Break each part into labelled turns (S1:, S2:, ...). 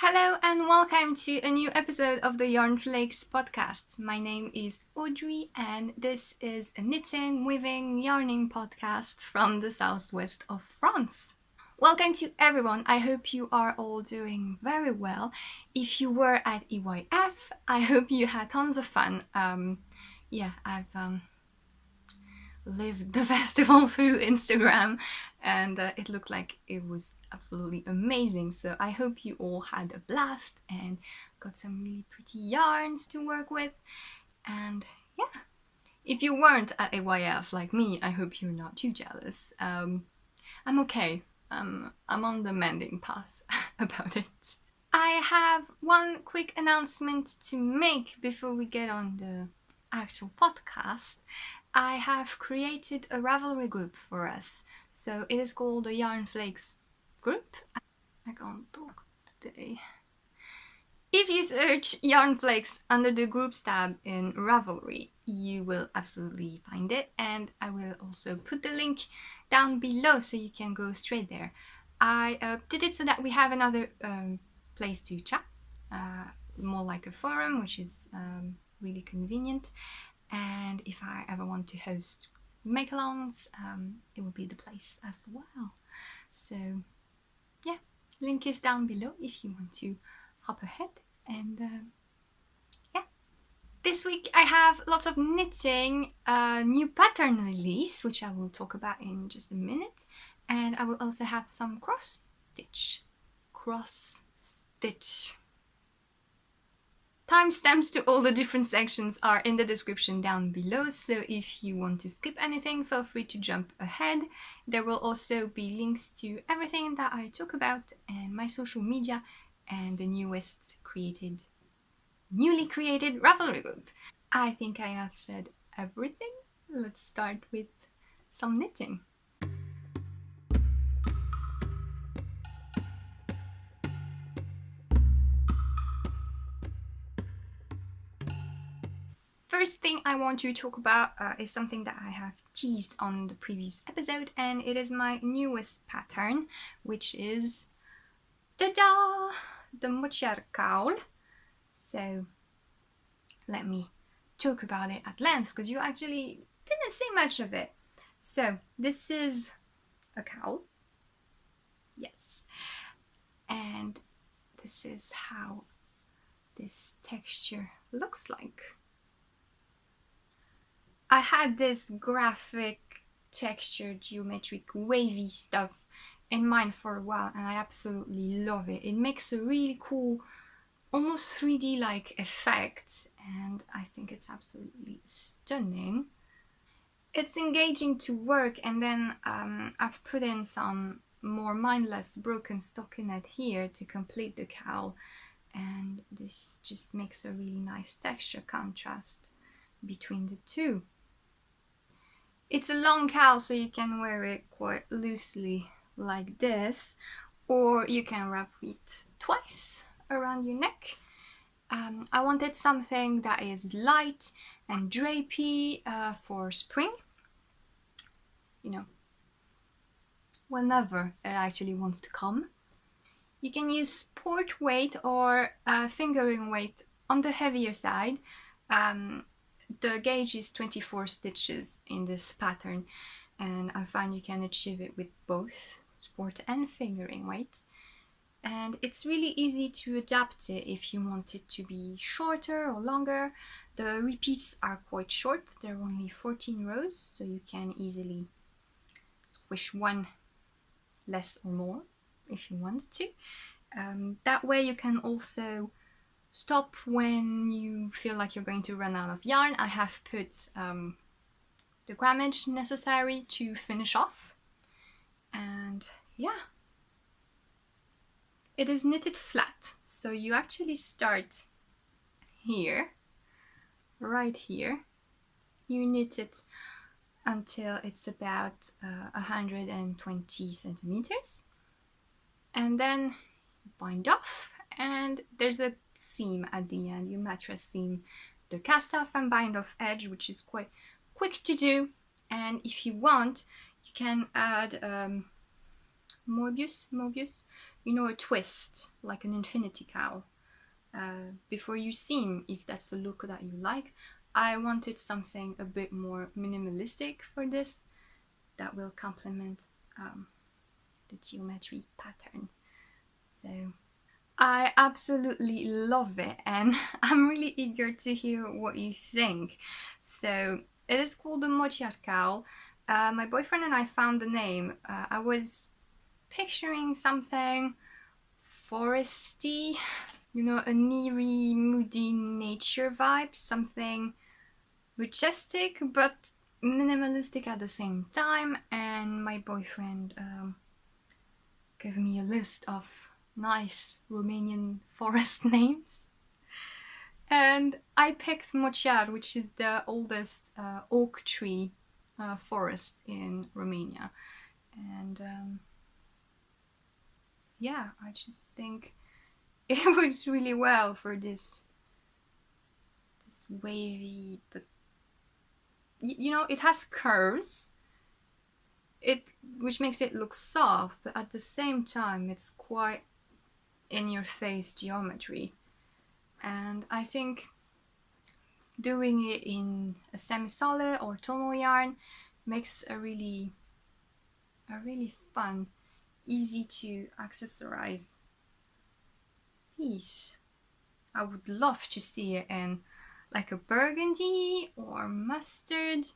S1: Hello and welcome to a new episode of the Yarnflakes podcast. My name is Audrey and this is a knitting, weaving, yarning podcast from the southwest of France. Welcome to everyone. I hope you are all doing very well. If you were at EYF, I hope you had tons of fun. I've lived the festival through Instagram and it looked like it was absolutely amazing, so I hope you all had a blast and got some really pretty yarns to work with. And yeah, if you weren't at AYF like me, I hope you're not too jealous. I'm okay. I'm on the mending path about it. I have one quick announcement to make before we get on the actual podcast. I have created a Ravelry group for us. So it is called the Yarnflakes group. I can't talk today. If you search Yarnflakes under the groups tab in Ravelry, you will absolutely find it, and I will also put the link down below so you can go straight there. I did it so that we have another place to chat, more like a forum, which is really convenient. And if I ever want to host make-alongs, it will be the place as well. So yeah, link is down below if you want to hop ahead. And yeah, this week I have lots of knitting, new pattern release, which I will talk about in just a minute. And I will also have some cross stitch. Timestamps to all the different sections are in the description down below, so if you want to skip anything, feel free to jump ahead. There will also be links to everything that I talk about and my social media and the newly created Ravelry group. I think I have said everything. Let's start with some knitting. First thing I want to talk about is something that I have teased on the previous episode, and it is my newest pattern, which is ta-da! The Mohair cowl. So let me talk about it at length because you actually didn't see much of it. So this is a cowl, yes, and this is how this texture looks like. I had this graphic, textured, geometric, wavy stuff in mind for a while and I absolutely love it. It makes a really cool, almost 3D-like effect and I think it's absolutely stunning. It's engaging to work, and then I've put in some more mindless broken stockinette here to complete the cowl, and this just makes a really nice texture contrast between the two. It's a long cowl, so you can wear it quite loosely like this, or you can wrap it twice around your neck. I wanted something that is light and drapey for spring. You know, whenever it actually wants to come. You can use sport weight or fingering weight on the heavier side. The gauge is 24 stitches in this pattern, and I find you can achieve it with both sport and fingering weight. And it's really easy to adapt it if you want it to be shorter or longer. The repeats are quite short, they're only 14 rows, so you can easily squish one less or more if you want to. That way you can also stop when you feel like you're going to run out of yarn. I have put the grammage necessary to finish off, and yeah, it is knitted flat, so you actually start here, right here. You knit it until it's about 120 centimeters, and then bind off, and there's a seam at the end. You mattress seam the cast off and bind off edge, which is quite quick to do, and if you want you can add Mobius a twist, like an infinity cowl. Before you seam, if that's the look that you like, I wanted something a bit more minimalistic for this that will complement the geometry pattern. So I absolutely love it, and I'm really eager to hear what you think. So it is called the Mochiar cowl. My boyfriend and I found the name. I was picturing something foresty, a eerie, moody nature vibe, something majestic but minimalistic at the same time. And my boyfriend gave me a list of nice Romanian forest names. And I picked Mochiar, which is the oldest oak tree forest in Romania. And yeah, I just think it works really well for this wavy, but it has curves, which makes it look soft, but at the same time it's quite in your face geometry. And I think doing it in a semi-solid or tonal yarn makes a really fun, easy to accessorize piece. I would love to see it in like a burgundy or mustard.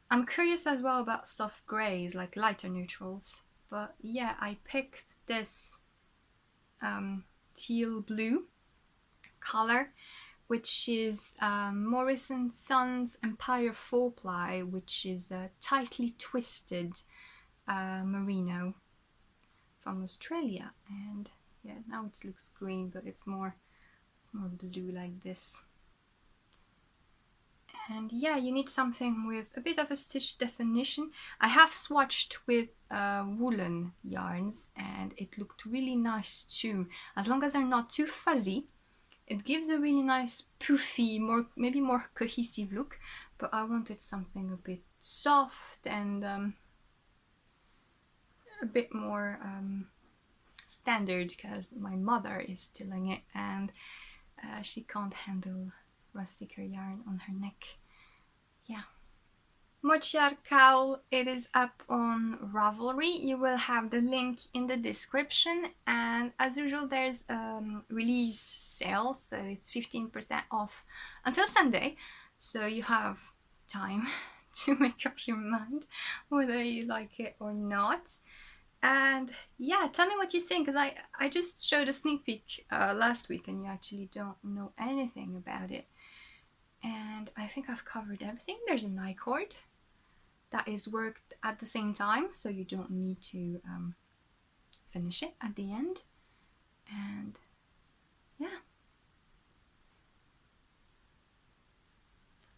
S1: I'm curious as well about soft greys, like lighter neutrals. But yeah, I picked this teal blue color, which is Morrison Sons Empire 4-ply, which is a tightly twisted merino from Australia. And yeah, now it looks green, but it's more blue like this. And yeah, you need something with a bit of a stitch definition. I have swatched with woolen yarns, and it looked really nice too. As long as they're not too fuzzy, it gives a really nice poofy, maybe more cohesive look. But I wanted something a bit soft and a bit more standard, because my mother is stilling it and she can't handle rusticer yarn on her neck. Yeah. Mochiar cowl, it is up on Ravelry. You will have the link in the description, and as usual there's release sale, so it's 15% off until Sunday, so you have time to make up your mind whether you like it or not. And yeah, tell me what you think, because I just showed a sneak peek last week and you actually don't know anything about it. And I think I've covered everything. There's a I-cord that is worked at the same time, so you don't need to finish it at the end. And yeah,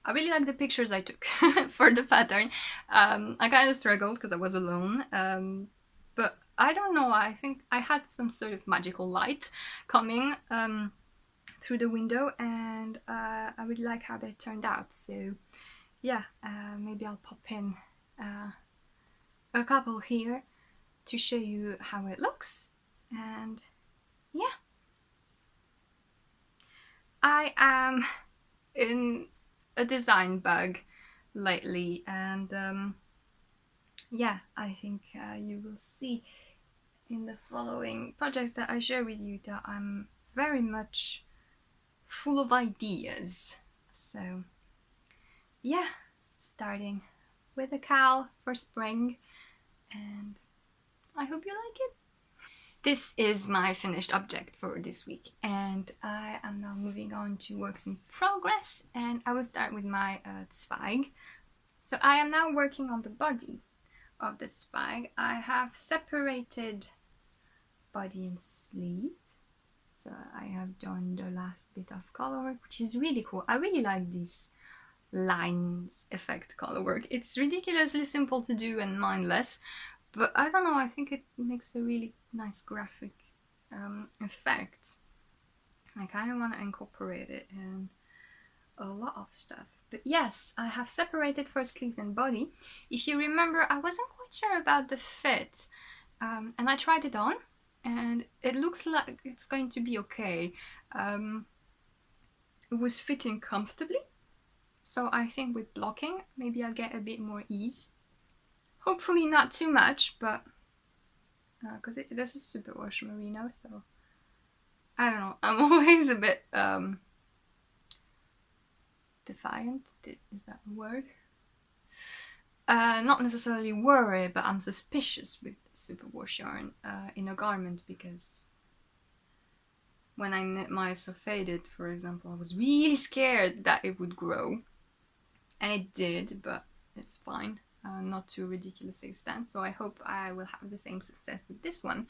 S1: I really like the pictures I took for the pattern. I kind of struggled because I was alone, but I don't know, I think I had some sort of magical light coming through the window, and I really like how they turned out. So yeah, maybe I'll pop in a couple here to show you how it looks. And yeah, I am in a design bug lately, and yeah, I think you will see in the following projects that I share with you that I'm very much full of ideas. So yeah, starting with a cowl for spring, and I hope you like it. This is my finished object for this week, and I am now moving on to works in progress, and I will start with my Zweig. So I am now working on the body of the Zweig. I have separated body and sleeves. So I have done the last bit of color work, which is really cool. I really like this lines effect color work. It's ridiculously simple to do and mindless, but I don't know, I think it makes a really nice graphic effect. I kind of want to incorporate it in a lot of stuff. But yes, I have separated for sleeves and body. If you remember, I wasn't quite sure about the fit, and I tried it on, and it looks like it's going to be okay. It was fitting comfortably, so I think with blocking maybe I'll get a bit more ease. Hopefully not too much, but because this is superwash merino, so I don't know, I'm always a bit defiant, is that a word? Not necessarily worried, but I'm suspicious with superwash yarn in a garment, because when I knit my Sophaided, for example, I was really scared that it would grow, and it did, but it's fine, not to a ridiculous extent, so I hope I will have the same success with this one.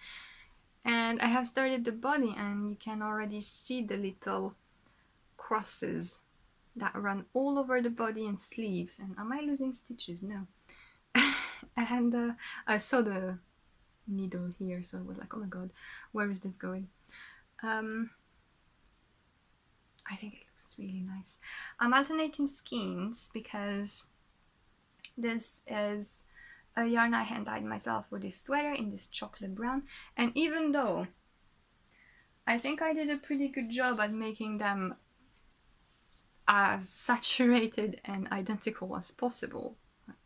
S1: And I have started the body, and you can already see the little crosses that run all over the body and sleeves. And am I losing stitches? No. And I saw the needle here, so I was like, oh my god, where is this going? I think it looks really nice. I'm alternating skeins because this is a yarn I hand dyed myself for this sweater in this chocolate brown, and even though I think I did a pretty good job at making them as saturated and identical as possible, like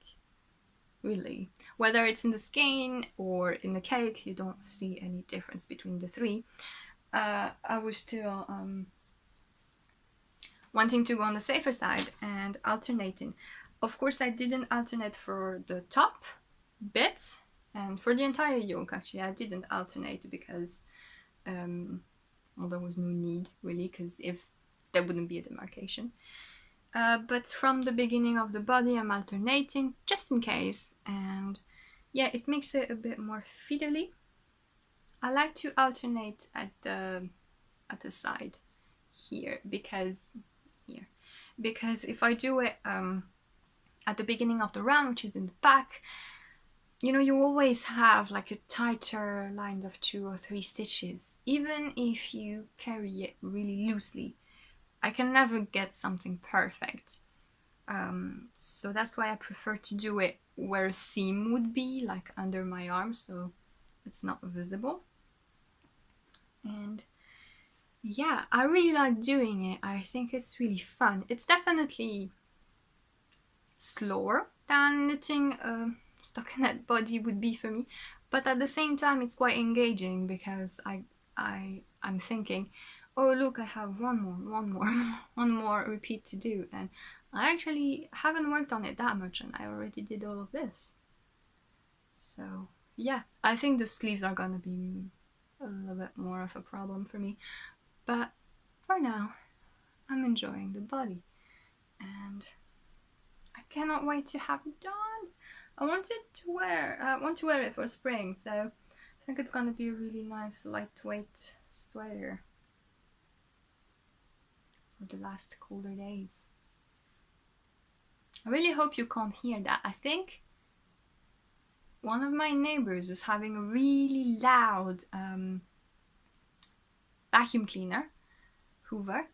S1: really, whether it's in the skein or in the cake, you don't see any difference between the three. I was still wanting to go on the safer side and alternating. Of course, I didn't alternate for the top bit, and for the entire yoke actually I didn't alternate because well, there was no need really, because if there wouldn't be a demarcation. But from the beginning of the body I'm alternating just in case, and yeah, it makes it a bit more fiddly. I like to alternate at the side here, because if I do it at the beginning of the round, which is in the back, you know, you always have like a tighter line of 2 or 3 stitches. Even if you carry it really loosely, I can never get something perfect. So that's why I prefer to do it where a seam would be, like under my arm, so it's not visible. And yeah, I really like doing it. I think it's really fun. It's definitely slower than knitting a stockinette body would be for me, but at the same time it's quite engaging, because I'm thinking, oh look, I have one more repeat to do, and I actually haven't worked on it that much and I already did all of this. So yeah, I think the sleeves are gonna be a little bit more of a problem for me, but for now I'm enjoying the body and I cannot wait to have it done. I want to wear it for spring, so I think it's gonna be a really nice lightweight sweater for the last colder days. I really hope you can't hear that. I think one of my neighbors is having a really loud vacuum cleaner, Hoover,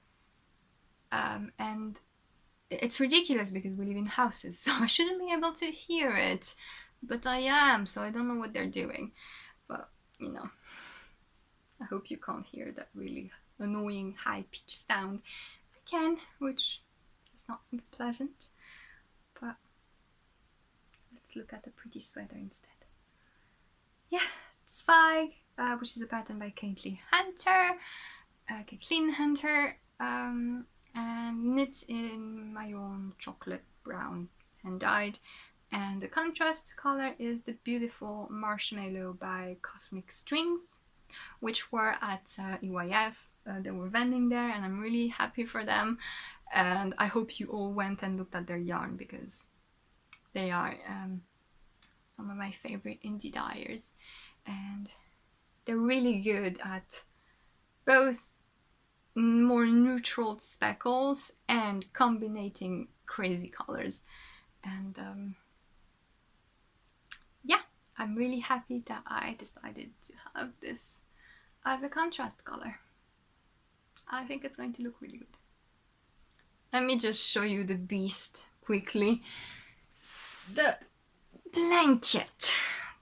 S1: and it's ridiculous because we live in houses, so I shouldn't be able to hear it, but I am, so I don't know what they're doing. But, you know, I hope you can't hear that really annoying high-pitched sound. I can, which is not super pleasant, but let's look at a pretty sweater instead. Yeah, it's Spike, which is a pattern by Caitlin Hunter, and knit in my own chocolate brown hand dyed, and the contrast color is the beautiful Marshmallow by Cosmic Strings, which were at EYF. They were vending there and I'm really happy for them, and I hope you all went and looked at their yarn, because they are some of my favorite indie dyers, and they're really good at both more neutral speckles and combining crazy colors. And yeah, I'm really happy that I decided to have this as a contrast color. I think it's going to look really good. Let me just show you the beast quickly. The blanket.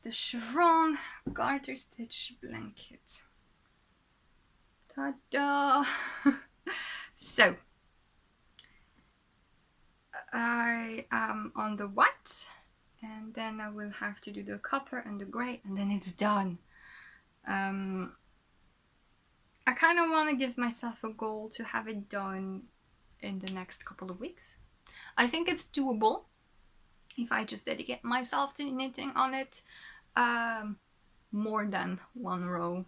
S1: the chevron garter stitch blanket. Ta-da! So I am on the white, and then I will have to do the copper and the grey, and then it's done. I kind of want to give myself a goal to have it done in the next couple of weeks. I think it's doable if I just dedicate myself to knitting on it. More than one row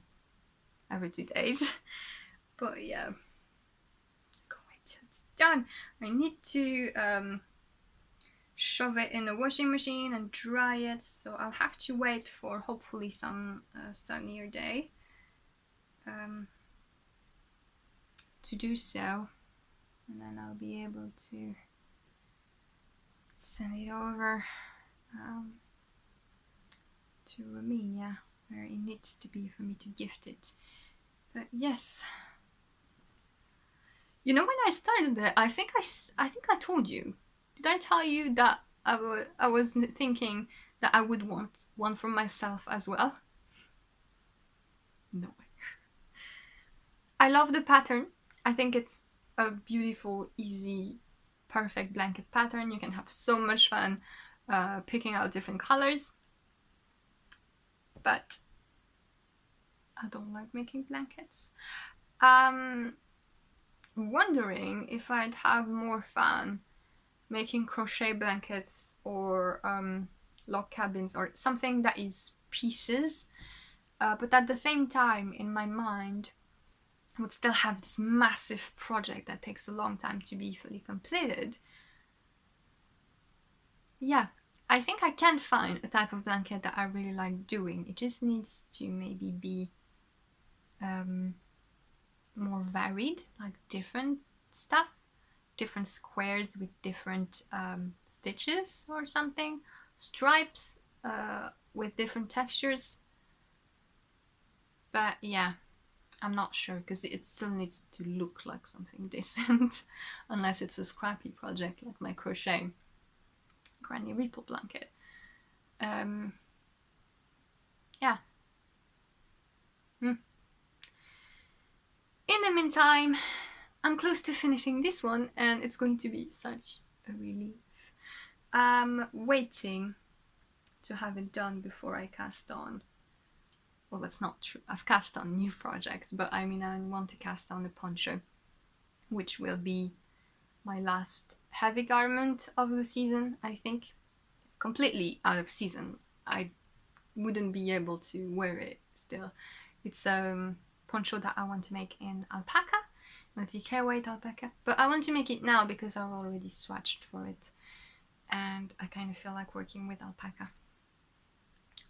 S1: every 2 days. But yeah, can't wait till it's done. I need to shove it in the washing machine and dry it, so I'll have to wait for hopefully some sunnier day to do so, and then I'll be able to send it over to Romania, where it needs to be for me to gift it. But yes, you know, when I started it, I think I told you. Did I tell you that I was thinking that I would want one for myself as well? No way. I love the pattern. I think it's a beautiful, easy, perfect blanket pattern. You can have so much fun picking out different colors. But I don't like making blankets. Wondering if I'd have more fun making crochet blankets or log cabins or something that is pieces, but at the same time in my mind I would still have this massive project that takes a long time to be fully completed. Yeah, I think I can find a type of blanket that I really like doing. It just needs to maybe be more varied, like different stuff, different squares with different stitches or something, stripes with different textures. But yeah, I'm not sure because it still needs to look like something decent, unless it's a scrappy project like my crochet granny ripple blanket. Yeah. In the meantime, I'm close to finishing this one and it's going to be such a relief. I'm waiting to have it done before I cast on. Well, that's not true. I've cast on new project, but I mean I want to cast on the poncho, which will be my last heavy garment of the season, I think. Completely out of season. I wouldn't be able to wear it still. It's poncho that I want to make in alpaca, not DK weight alpaca, but I want to make it now because I've already swatched for it and I kind of feel like working with alpaca.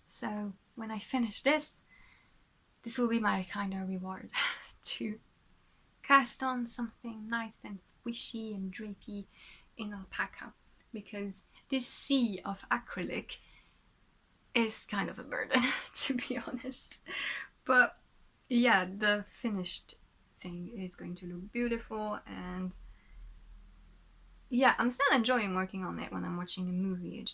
S1: So when I finish this will be my kind of reward to cast on something nice and squishy and drapey in alpaca, because this sea of acrylic is kind of a burden to be honest. But yeah, the finished thing is going to look beautiful, and yeah, I'm still enjoying working on it when I'm watching a movie.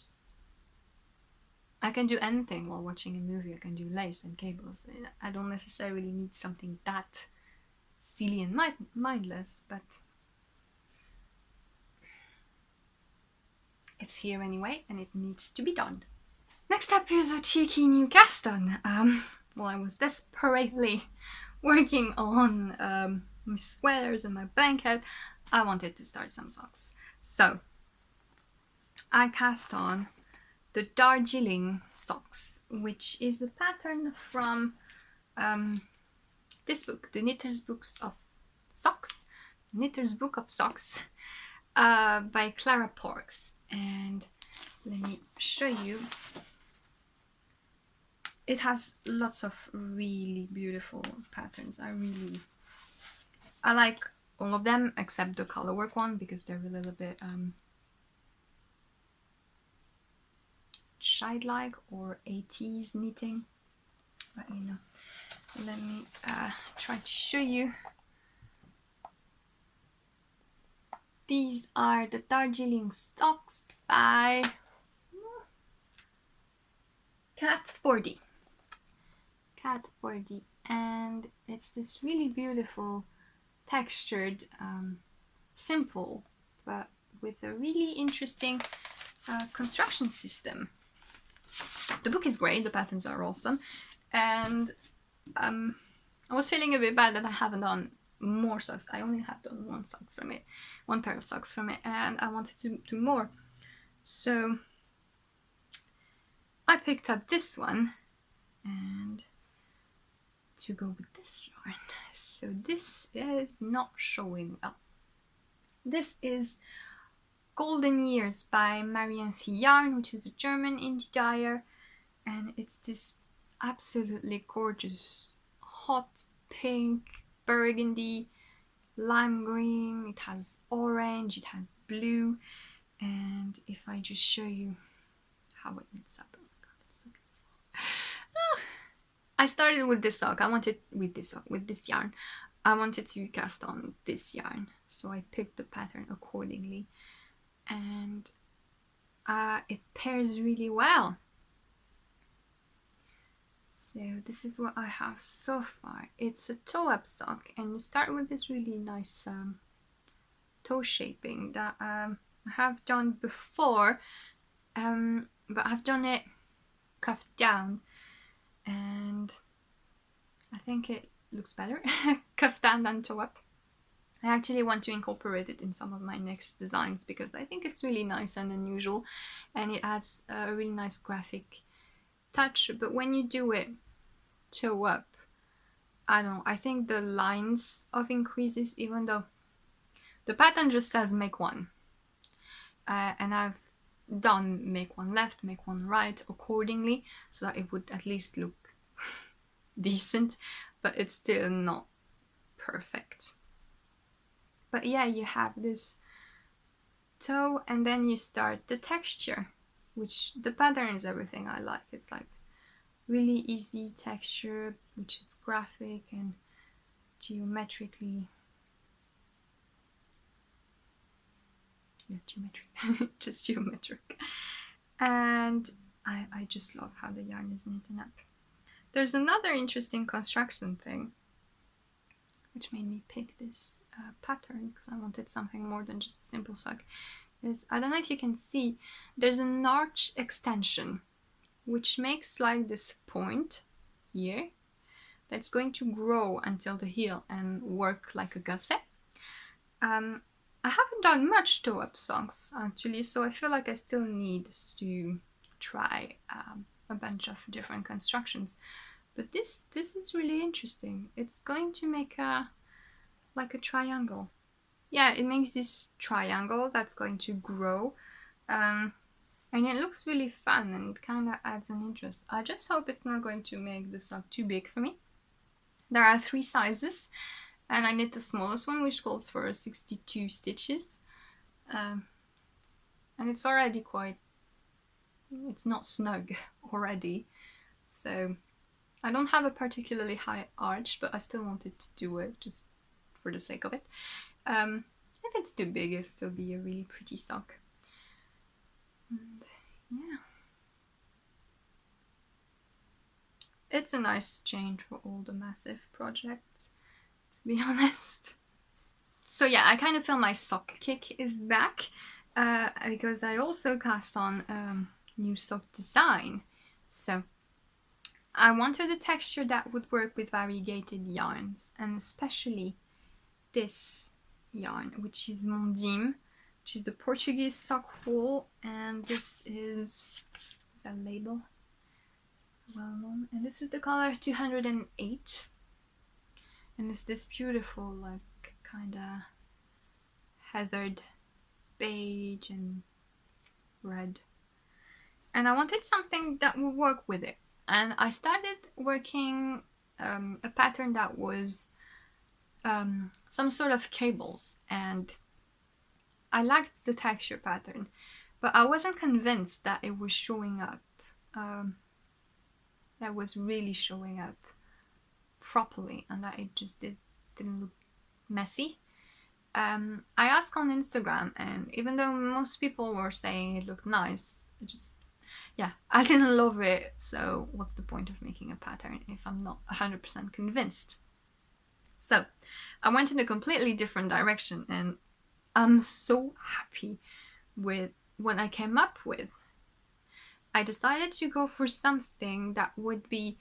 S1: I can do anything while watching a movie. I can do lace and cables. I don't necessarily need something that silly and mindless, but it's here anyway and it needs to be done. Next up is a cheeky new cast on. Well, I was desperately working on my sweaters and my blanket. I wanted to start some socks. So I cast on the Darjeeling socks, which is the pattern from this book, the Knitter's Books of Socks, Knitter's Book of Socks, by Clara Parks. And let me show you. It has lots of really beautiful patterns. I like all of them except the colorwork one because they're a little bit childlike or 80s knitting. But you know, let me try to show you. These are the Darjeeling socks by Cat Bordy. Cat Bordy. And it's this really beautiful, textured, simple, but with a really interesting construction system. The book is great, the patterns are awesome, and I was feeling a bit bad that I haven't done more socks. I only have done one pair of socks from it, and I wanted to do more. So I picked up this one and to go with this yarn. So this is not showing well. This is Golden Years by Marianne Yarn, which is a German indie dyer, and it's this absolutely gorgeous hot pink, burgundy, lime green. It has orange, it has blue, and if I just show you how it knits up, oh my god, it's so beautiful. I started with this sock. With this yarn, I wanted to cast on this yarn, so I picked the pattern accordingly, and it pairs really well. So this is what I have so far. It's a toe-up sock, and you start with this really nice toe shaping that I have done before, but I've done it cuffed down, and I think it looks better cuffed down than toe-up. I actually want to incorporate it in some of my next designs because I think it's really nice and unusual, and it adds a really nice graphic touch. But when you do it toe up, I don't know, I think the lines of increases, even though the pattern just says make one, and I've done make one left, make one right accordingly, so that it would at least look decent, but it's still not perfect. But yeah, you have this toe, and then you start the texture, which the pattern is everything I like. It's like really easy texture, which is graphic and geometric. Just geometric. And I just love how the yarn is knitting up. There's another interesting construction thing which made me pick this pattern, because I wanted something more than just a simple sock. Is, I don't know if you can see, there's an arch extension which makes like this point here that's going to grow until the heel and work like a gusset. I haven't done much toe-up socks actually, so I feel like I still need to try a bunch of different constructions. But this is really interesting. It's going to make like a triangle. Yeah, it makes this triangle that's going to grow. And it looks really fun and kind of adds an interest. I just hope it's not going to make the sock too big for me. There are 3 sizes, and I knit the smallest one, which calls for 62 stitches. And it's already it's not snug already. So I don't have a particularly high arch, but I still wanted to do it just for the sake of it. If it's too big, it'll still be a really pretty sock. And yeah, it's a nice change for all the massive projects, to be honest. So yeah, I kind of feel my sock kick is back, because I also cast on new sock design. So I wanted a texture that would work with variegated yarns, and especially this yarn, which is Mondim, which is the Portuguese sock wool, and this is a label, well known, and this is the color 208, and it's this beautiful like kind of heathered beige and red, and I wanted something that would work with it. And I started working a pattern that was some sort of cables, and I liked the texture pattern, but I wasn't convinced that it was showing up, that was really showing up properly, and that it just didn't look messy. I asked on Instagram, and even though most people were saying it looked nice, yeah, I didn't love it, so what's the point of making a pattern if I'm not 100% convinced? So I went in a completely different direction, and I'm so happy with what I came up with. I decided to go for something that would be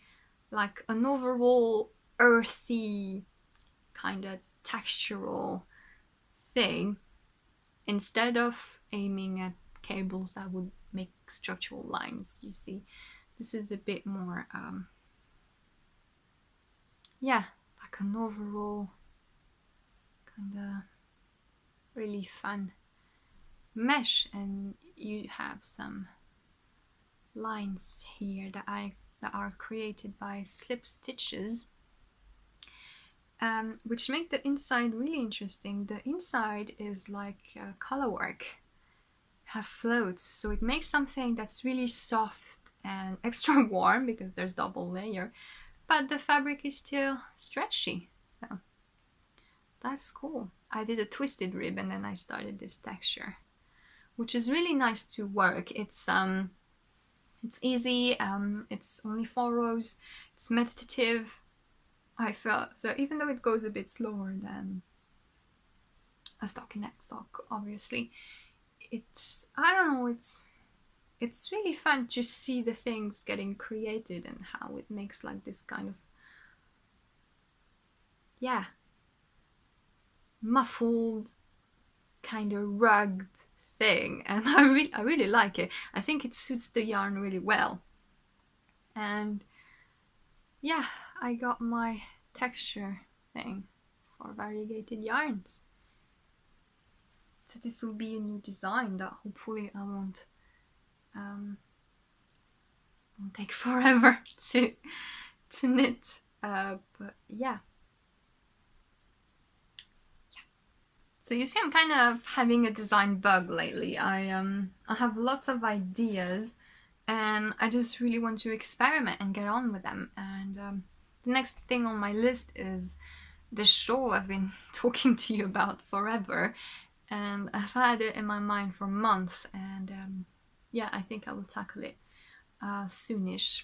S1: like an overall earthy kind of textural thing, instead of aiming at cables that would make structural lines. You see, this is a bit more yeah, like an overall kind of really fun mesh, and you have some lines here that are created by slip stitches, which make the inside really interesting. The inside is like color work, have floats, so it makes something that's really soft and extra warm because there's double layer, but the fabric is still stretchy, so that's cool. I did a twisted rib and then I started this texture, which is really nice to work. It's easy, it's only 4 rows, it's meditative, I felt. So even though it goes a bit slower than a stockinette sock, obviously, it's, I don't know, it's really fun to see the things getting created and how it makes like this kind of, yeah, muffled, kind of rugged thing, and I really like it. I think it suits the yarn really well. And yeah, I got my texture thing for variegated yarns. So this will be a new design that hopefully I won't take forever to knit. But yeah. So you see, I'm kind of having a design bug lately. I have lots of ideas, and I just really want to experiment and get on with them. And the next thing on my list is the shawl I've been talking to you about forever, and I've had it in my mind for months. And yeah, I think I will tackle it soonish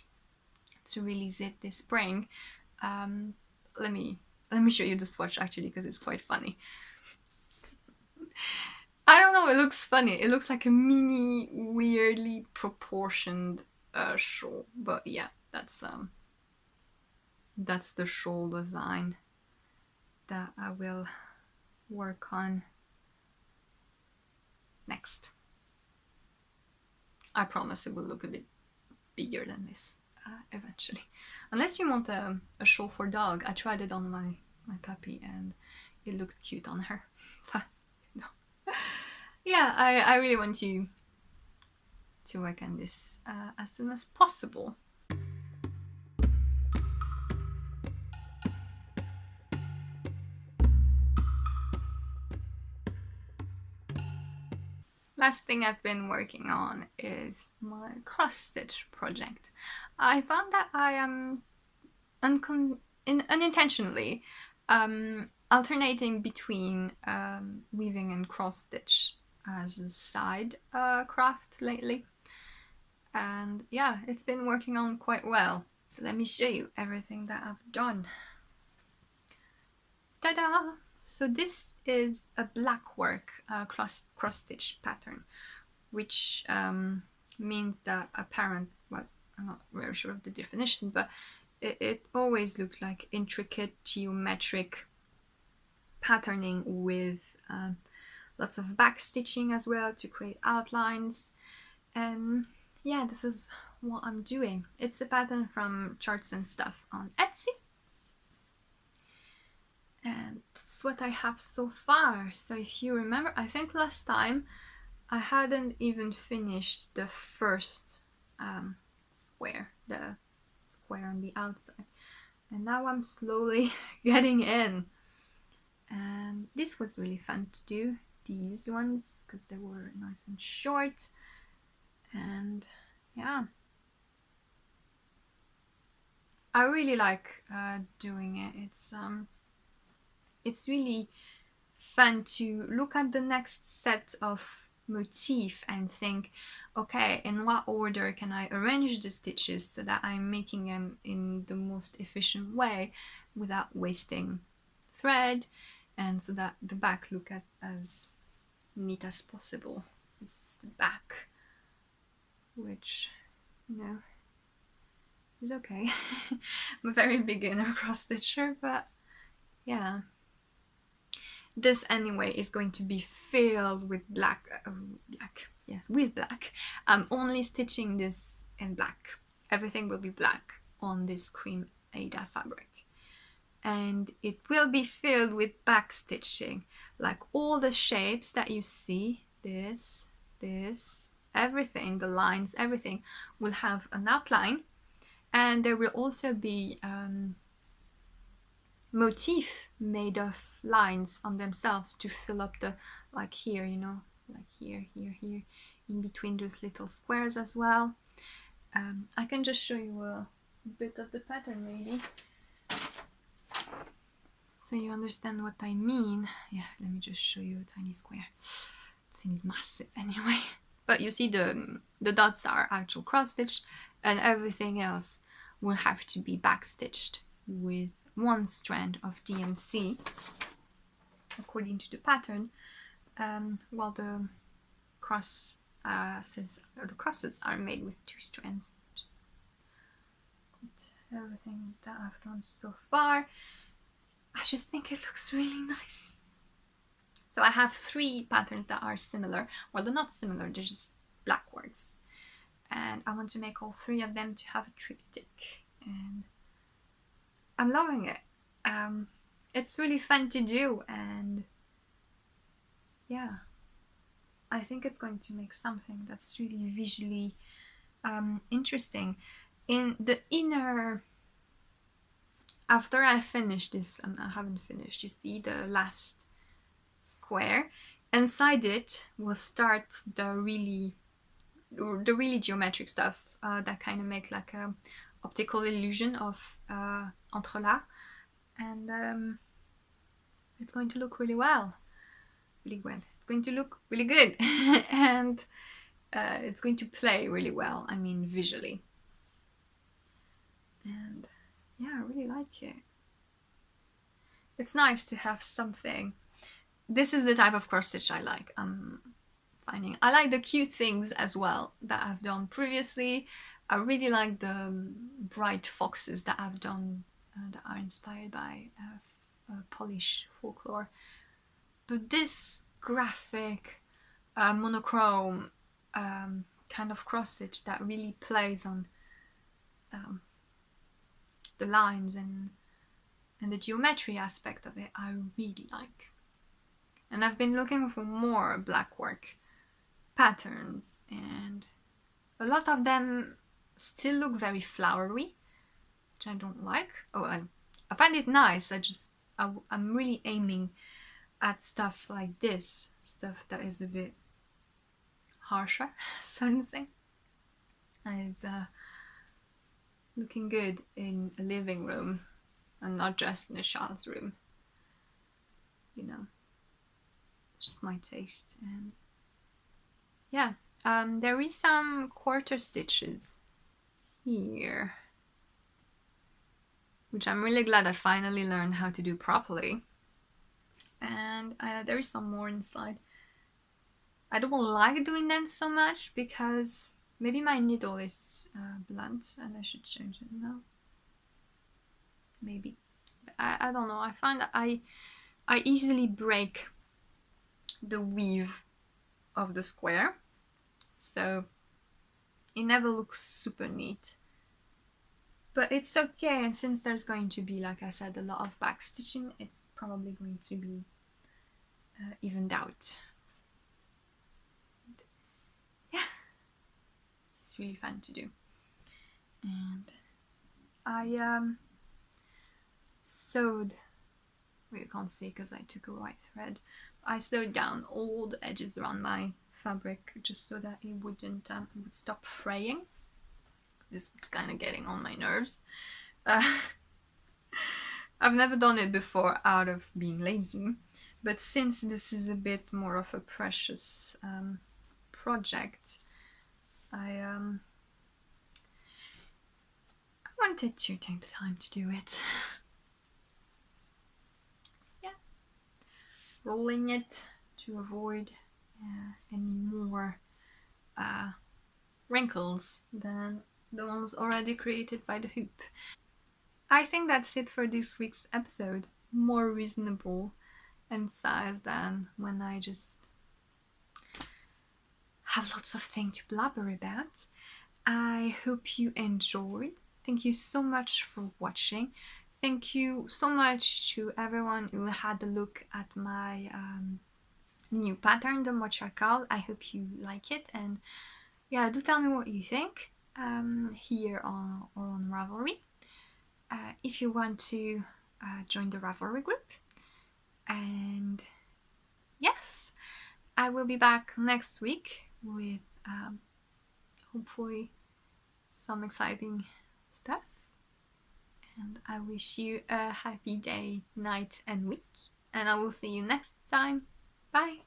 S1: to release it this spring. Let me show you the swatch actually, because it's quite funny. I don't know, it looks funny. It looks like a mini, weirdly proportioned shawl. But yeah, that's the shawl design that I will work on next. I promise it will look a bit bigger than this eventually. Unless you want a shawl for dog. I tried it on my puppy and it looked cute on her. But no. Yeah, I really want you to work on this as soon as possible. Last thing I've been working on is my cross stitch project. I found that I am unintentionally alternating between weaving and cross stitch as a side craft lately, and yeah, it's been working on quite well. So let me show you everything that I've done. Ta-da! So this is a black work cross stitch pattern, which means that well, I'm not very sure of the definition, but it always looks like intricate geometric patterning with lots of back stitching as well to create outlines. And yeah, this is what I'm doing. It's a pattern from Charts and Stuff on Etsy. And that's what I have so far. So if you remember, I think last time I hadn't even finished the first square, the square on the outside. And now I'm slowly getting in. And this was really fun to do, these ones, because they were nice and short. And yeah, I really like doing it. It's really fun to look at the next set of motif and think, okay, in what order can I arrange the stitches so that I'm making them in the most efficient way without wasting thread, and so that the back look as neat as possible. This is the back, which, you know, is okay. I'm a very beginner cross stitcher, but yeah. This anyway is going to be filled with black, with black. I'm only stitching this in black. Everything will be black on this cream Aida fabric. And it will be filled with back stitching. Like all the shapes that you see, this, everything, the lines, everything will have an outline. And there will also be motif made of lines on themselves to fill up the, like here, you know, like here, in between those little squares as well. I can just show you a bit of the pattern maybe, so you understand what I mean. Yeah, let me just show you a tiny square. This thing is massive anyway. But you see the dots are actual cross stitch, and everything else will have to be back stitched with one strand of DMC according to the pattern, while the crosses are made with 2 strands. Just everything that I've done so far. I just think it looks really nice. So I have 3 patterns that are similar. Well, they're not similar, they're just black words. And I want to make all 3 of them to have a triptych. And I'm loving it. It's really fun to do, and yeah, I think it's going to make something that's really visually interesting. In the inner, after I finish this, and I haven't finished, you see the last square. Inside it will start the really geometric stuff that kind of make like a optical illusion of entrelacs, and it's going to look really well. It's going to look really good, and it's going to play really well. I mean, visually. And yeah, I really like it. It's nice to have something. This is the type of cross stitch I like. I like the cute things as well that I've done previously. I really like the bright foxes that I've done that are inspired by Polish folklore. But this graphic, monochrome kind of cross stitch that really plays on the lines and the geometry aspect of it, I really like. And I've been looking for more black work patterns, and a lot of them still look very flowery, which I don't like. Oh, I find it nice. I'm really aiming at stuff like this, stuff that is a bit harsher, so to say. And it's looking good in a living room and not just in a child's room. You know, it's just my taste. And yeah, there is some quarter stitches here, which I'm really glad I finally learned how to do properly. And there is some more inside. I don't like doing them so much because maybe my needle is blunt and I should change it now. Maybe. I don't know. I find that I easily break the weave of the square, so it never looks super neat. But it's okay, and since there's going to be, like I said, a lot of back stitching, it's probably going to be evened out. Yeah, it's really fun to do. And I sewed, well, you can't see because I took a white thread. I sewed down all the edges around my fabric just so that it wouldn't would stop fraying. This was kind of getting on my nerves. I've never done it before out of being lazy, but since this is a bit more of a precious project. I wanted to take the time to do it. Yeah, rolling it to avoid any more wrinkles than the ones already created by the hoop. I think that's it for this week's episode. More reasonable and size than when I just have lots of things to blabber about. I hope you enjoyed. Thank you so much for watching. Thank you so much to everyone who had a look at my new pattern, the Mochakal. I hope you like it, and yeah, do tell me what you think here on Ravelry. If you want to join the Ravelry group. And yes, I will be back next week with hopefully some exciting stuff. And I wish you a happy day, night, and week. And I will see you next time. Bye!